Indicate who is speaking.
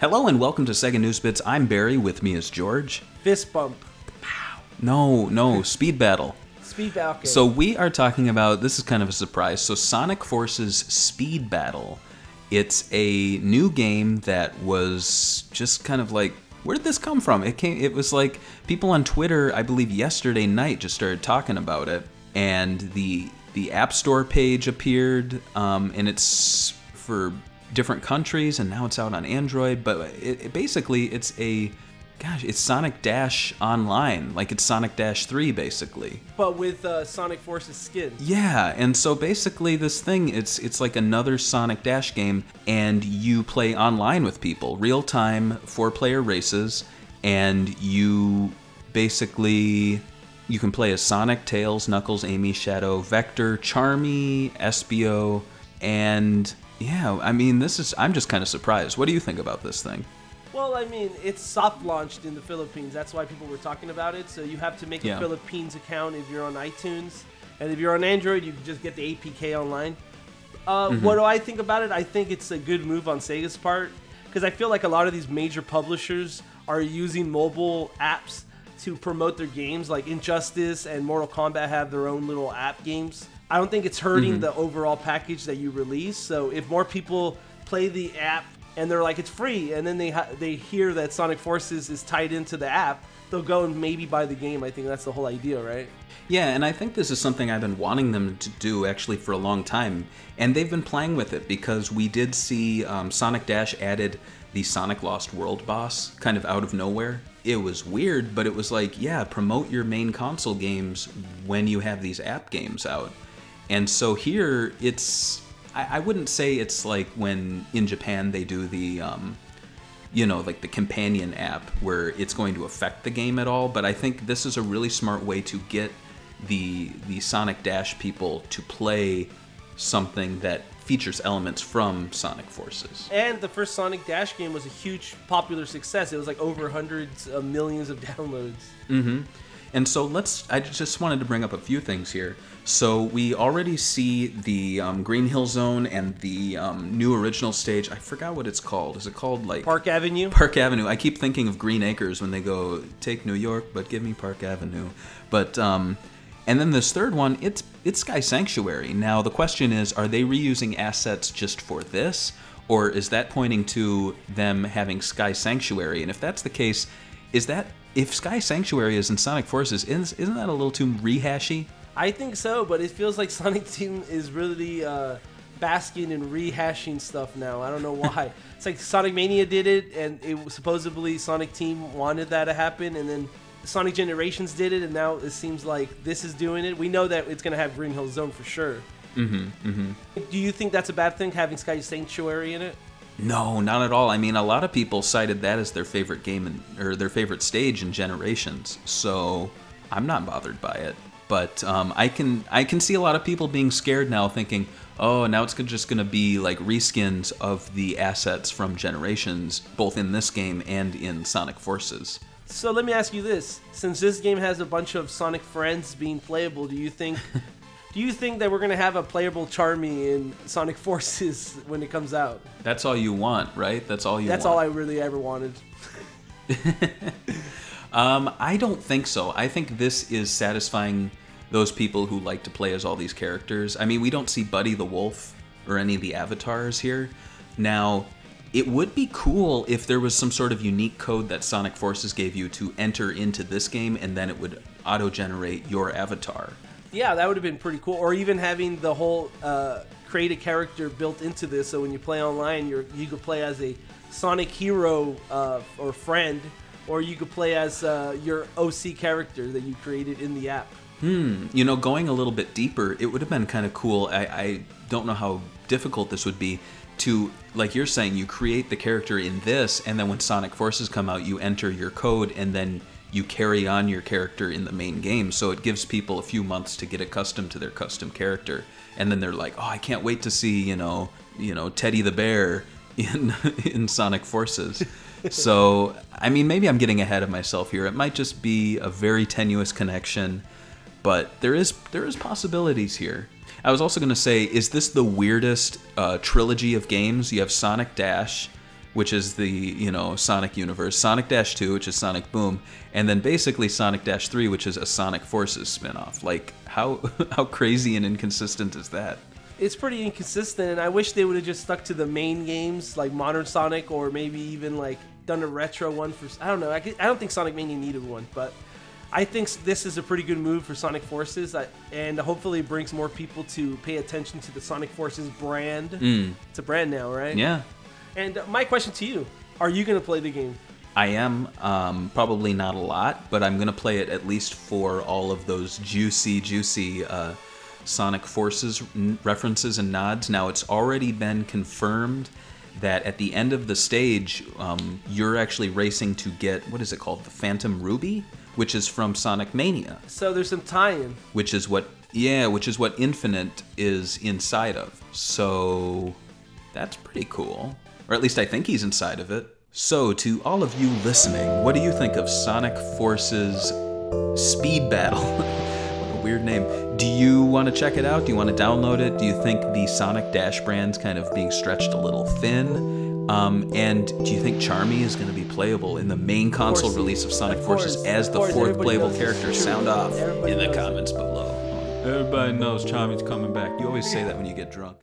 Speaker 1: Hello and welcome to SEGA News Bits. I'm Barry. With me is George.
Speaker 2: Fist bump.
Speaker 1: Pow. No, speed battle.
Speaker 2: Speed battle. Okay.
Speaker 1: So we are talking about, this is kind of a surprise, so Sonic Forces Speed Battle. It's a new game that was just kind of like, where did this come from? It was like people on Twitter, I believe yesterday night, just started talking about it, and the App Store page appeared, and it's for different countries, and now it's out on Android. But basically it's Sonic Dash Online, like it's Sonic Dash 3 basically,
Speaker 2: but with Sonic Forces skin.
Speaker 1: Yeah, and so basically this thing, it's like another Sonic Dash game, and you play online with people, real-time 4-player races, and you can play as Sonic, Tails, Knuckles, Amy, Shadow, Vector, Charmy, Espio, and yeah, I mean, I'm just kind of surprised. What do you think about this thing?
Speaker 2: Well, I mean, it's soft launched in the Philippines. That's why people were talking about it. So you have to make a Philippines account if you're on iTunes. And if you're on Android, you can just get the APK online. What do I think about it? I think it's a good move on Sega's part, because I feel like a lot of these major publishers are using mobile apps to promote their games. Like Injustice and Mortal Kombat have their own little app games. I don't think it's hurting the overall package that you release. So if more people play the app and they're like, it's free, and then they hear that Sonic Forces is tied into the app, they'll go and maybe buy the game. I think that's the whole idea, right?
Speaker 1: Yeah, and I think this is something I've been wanting them to do actually for a long time, and they've been playing with it, because we did see Sonic Dash added the Sonic Lost World boss kind of out of nowhere. It was weird, but it was like, yeah, promote your main console games when you have these app games out. And so here, I wouldn't say it's like when in Japan they do the, like the companion app where it's going to affect the game at all, but I think this is a really smart way to get the Sonic Dash people to play something that features elements from Sonic Forces.
Speaker 2: And the first Sonic Dash game was a huge popular success. It was like over hundreds of millions of downloads.
Speaker 1: Mm-hmm. And so I just wanted to bring up a few things here. So we already see the Green Hill Zone and the new original stage. I forgot what it's called. Is it called like
Speaker 2: Park Avenue?
Speaker 1: Park Avenue. I keep thinking of Green Acres when they go, take New York, but give me Park Avenue. But and then this third one, it's Sky Sanctuary. Now the question is, are they reusing assets just for this, or is that pointing to them having Sky Sanctuary? And if that's the case, if Sky Sanctuary is in Sonic Forces, isn't that a little too rehashy?
Speaker 2: I think so, but it feels like Sonic Team is really basking in rehashing stuff now. I don't know why. It's like Sonic Mania did it, and it was supposedly Sonic Team wanted that to happen, and then Sonic Generations did it, and now it seems like this is doing it. We know that it's going to have Green Hill Zone for sure. Do you think that's a bad thing, having Sky Sanctuary in it?
Speaker 1: No, not at all. I mean, a lot of people cited that as their favorite game or their favorite stage in Generations, so I'm not bothered by it. But I can see a lot of people being scared now, thinking, oh, now it's just going to be like reskins of the assets from Generations, both in this game and in Sonic Forces.
Speaker 2: So let me ask you this: since this game has a bunch of Sonic friends being playable, do you think that we're gonna have a playable Charmy in Sonic Forces when it comes out?
Speaker 1: That's all you want, right? That's all
Speaker 2: I really ever wanted.
Speaker 1: I don't think so. I think this is satisfying those people who like to play as all these characters. I mean, we don't see Buddy the Wolf or any of the avatars here. Now, it would be cool if there was some sort of unique code that Sonic Forces gave you to enter into this game, and then it would auto-generate your avatar.
Speaker 2: Yeah, that would have been pretty cool. Or even having the whole create a character built into this, so when you play online, you could play as a Sonic hero or friend, or you could play as your OC character that you created in the app.
Speaker 1: Going a little bit deeper, it would have been kind of cool. I don't know how difficult this would be to, like you're saying, you create the character in this, and then when Sonic Forces come out, you enter your code, and then you carry on your character in the main game. So it gives people a few months to get accustomed to their custom character, and then they're like, oh, I can't wait to see, Teddy the Bear in Sonic Forces. So, I mean, maybe I'm getting ahead of myself here. It might just be a very tenuous connection, but there is possibilities here. I was also going to say, is this the weirdest trilogy of games? You have Sonic Dash, which is the, you know, Sonic universe, Sonic Dash 2, which is Sonic Boom, and then basically Sonic Dash 3, which is a Sonic Forces spinoff. Like, how crazy and inconsistent is that?
Speaker 2: It's pretty inconsistent, and I wish they would have just stuck to the main games, like Modern Sonic, or maybe even like done a retro one for. I don't know. I don't think Sonic Mania needed one, but I think this is a pretty good move for Sonic Forces, and hopefully it brings more people to pay attention to the Sonic Forces brand. It's a brand now, right?
Speaker 1: Yeah.
Speaker 2: And my question to you: are you going to play the game?
Speaker 1: I am. Probably not a lot, but I'm going to play it at least for all of those juicy Sonic Forces references and nods. Now, it's already been confirmed that at the end of the stage, you're actually racing to get, what is it called? The Phantom Ruby, which is from Sonic Mania.
Speaker 2: So there's some tie-in.
Speaker 1: Which is what Infinite is inside of. So that's pretty cool. Or at least I think he's inside of it. So to all of you listening, what do you think of Sonic Forces Speed Battle? What a weird name. Do you want to check it out? Do you want to download it? Do you think the Sonic Dash brand's kind of being stretched a little thin? And do you think Charmy is going to be playable in the main console release of Sonic Forces as the fourth playable character? Sound off in the comments below. Everybody knows Charmy's coming back. You always say that when you get drunk.